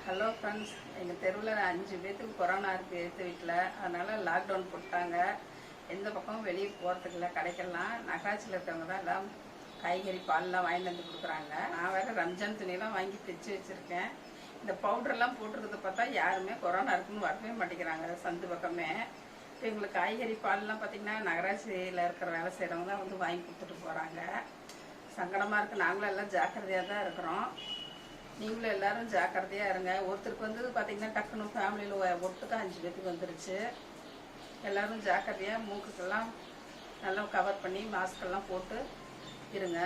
Hello friends, எங்கள் தெருவில் 5 பேர்த்துக்கு கொரோனா இருக்குது எடுத்த வீட்டில். அதனால் லாக்டவுன் போட்டாங்க. எந்த பக்கமும் வெளியே போகிறதுக்கு இல்லை. கடைக்கெல்லாம் நகராட்சியில் இருக்கிறவங்க தான் எல்லாம் காய்கறி பால்லாம் வாங்கிட்டு வந்து கொடுக்குறாங்க. நான் வேறு ரம்ஜான் துணியெல்லாம் வாங்கி தைச்சி வச்சுருக்கேன். இந்த பவுடரெல்லாம் போட்டிருக்கிறத பார்த்தா யாருமே கொரோனா இருக்குன்னு வரவே மாட்டேங்கிறாங்க சந்து பக்கமே. இப்போ எங்களுக்கு காய்கறி பால்லாம் பார்த்திங்கன்னா நகராட்சியில் இருக்கிற வேலை செய்கிறவங்க தான் வந்து வாங்கி கொடுத்துட்டு போகிறாங்க. சங்கடமாக இருக்குது. நாங்களும் எல்லாம் ஜாக்கிரதையாக தான் இருக்கிறோம். நீங்களும் எல்லாரும் ஜாக்கிரதையாக இருங்க. ஒருத்தருக்கு வந்து பார்த்திங்கன்னா டக்குன்னு ஃபேமிலியில் ஒட்டுக்கு 5 பேத்துக்கு வந்துருச்சு. எல்லோரும் ஜாக்கிரதையாக மூக்குக்கெல்லாம் நல்லா கவர் பண்ணி மாஸ்கெல்லாம் போட்டு இருங்க.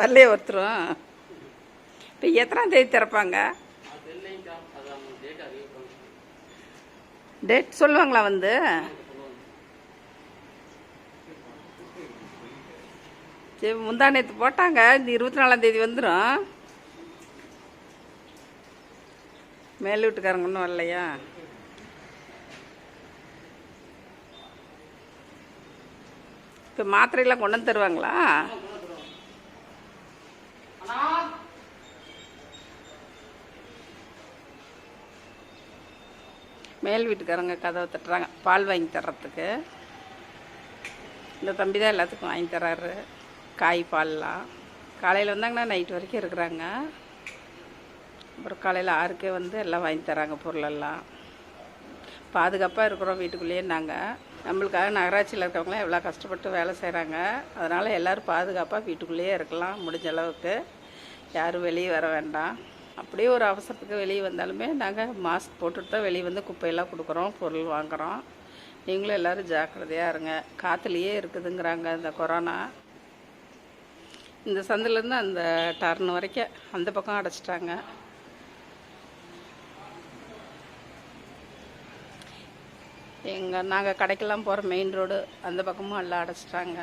வரலையே ஒருத்தரும். இப்போ எத்தனாம் தேதி திறப்பாங்க? டேட் சொல்லுவாங்களா? வந்து சரி, முந்தா நேற்று போட்டாங்க. இந்த 24ஆம் தேதி வந்துடும். மேல் வீட்டுக்காரங்க ஒன்றும் வரலையா? இப்போ மாத்திரையெல்லாம் கொண்டு வந்து தருவாங்களா? மேல் வீட்டுக்காரங்க கதவை தட்டுறாங்க பால் வாங்கி தர்றதுக்கு. இந்த தம்பி தான் எல்லாத்துக்கும் வாங்கி தர்றாரு காய் பால்லாம். காலையில் வந்தாங்கன்னா நைட் வரைக்கும் இருக்கிறாங்க. அப்புறம் காலையில் 6க்கே வந்து எல்லாம் வாங்கி தராங்க பொருளெல்லாம். பாதுகாப்பாக இருக்கிறோம் வீட்டுக்குள்ளேயே. நாங்கள் நம்மளுக்காக நகராட்சியில் இருக்கிறவங்களாம் எவ்வளோ கஷ்டப்பட்டு வேலை செய்கிறாங்க. அதனால் எல்லோரும் பாதுகாப்பாக வீட்டுக்குள்ளேயே இருக்கலாம். முடிஞ்ச அளவுக்கு யாரும் வெளியே வர வேண்டாம். அப்படியே ஒரு அவசரத்துக்கு வெளியே வந்தாலுமே நாங்கள் மாஸ்க் போட்டுட்டு தான் வெளியே வந்து குப்பையெல்லாம் கொடுக்குறோம், பொருள் வாங்குகிறோம். நீங்களும் எல்லோரும் ஜாக்கிரதையாக இருங்க. காற்றுலையே இருக்குதுங்கிறாங்க இந்த கொரோனா. இந்த சந்திலேருந்து அந்த டர்ன் வரைக்கும் அந்த பக்கம் அடைச்சிட்டாங்க. நாங்கள் கடைக்கெல்லாம் போகிற மெயின் ரோடு அந்த பக்கமும் எல்லாம் அடைச்சிட்டாங்க.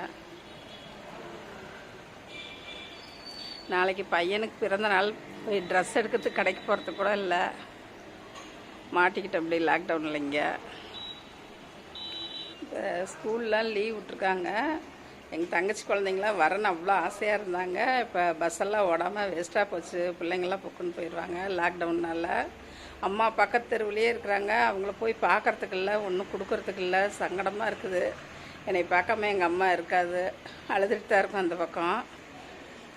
நாளைக்கு பையனுக்கு பிறந்த நாள். போய் ட்ரெஸ் எடுக்கிறதுக்கு கடைக்கு போகிறதுக்கு கூட இல்லை. மாட்டிக்கிட்டோம் அப்படி லாக்டவுனில். இங்கே இப்போ ஸ்கூல்லாம் லீவ் விட்ருக்காங்க. எங்கள் தங்கச்சி குழந்தைங்களாம் வரன்னு அவ்வளோ ஆசையாக இருந்தாங்க. இப்போ பஸ்ஸெல்லாம் ஓடாமல் வேஸ்ட்டாக போச்சு. பிள்ளைங்கள்லாம் பொக்குன்னு போயிடுவாங்க லாக்டவுனால். அம்மா பக்கத்து தெருவிலே இருக்கிறாங்க. அவங்கள போய் பார்க்குறதுக்கு இல்லை, ஒன்றும் கொடுக்கறதுக்கு இல்லை. சங்கடமாக இருக்குது. என்னை பார்க்காம எங்கள் அம்மா இருக்காது. அழுதுகிட்டு தான் இருக்கும் அந்த பக்கம்.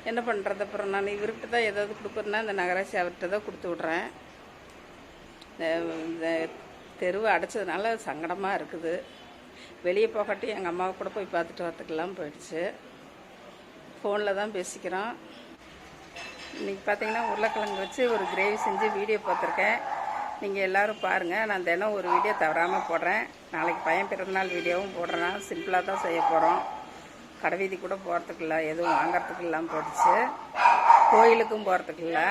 என்ன பண்ணுறது? அப்புறம் நான் இவர்கிட்ட தான் ஏதாவது கொடுக்குறேன்னா இந்த நகராட்சி அவர்கிட்ட தான் கொடுத்து விட்றேன். இந்த தெருவை அடைச்சதுனால சங்கடமாக இருக்குது. வெளியே போகாட்டி எங்கள் அம்மாவை கூட போய் பார்த்துட்டு வரத்துக்கெல்லாம் போயிடுச்சு. ஃபோனில் தான் பேசிக்கிறோம். இன்றைக்கி பார்த்திங்கன்னா உருளைக்கிழங்கு வச்சு ஒரு கிரேவி செஞ்சு வீடியோ பார்த்துருக்கேன். நீங்கள் எல்லோரும் பாருங்கள். நான் தினம் ஒரு வீடியோ தவறாமல் போடுறேன். நாளைக்கு பையன் பிறந்தநாள் வீடியோவும் போடுறேன். சிம்பிளாக தான் செய்ய போகிறோம். கடைவீதி கூட போகிறதுக்கு இல்லை, எதுவும் வாங்கிறதுக்கு இல்லாமல் போயிடுச்சு. கோயிலுக்கும் போகிறதுக்கு இல்லை.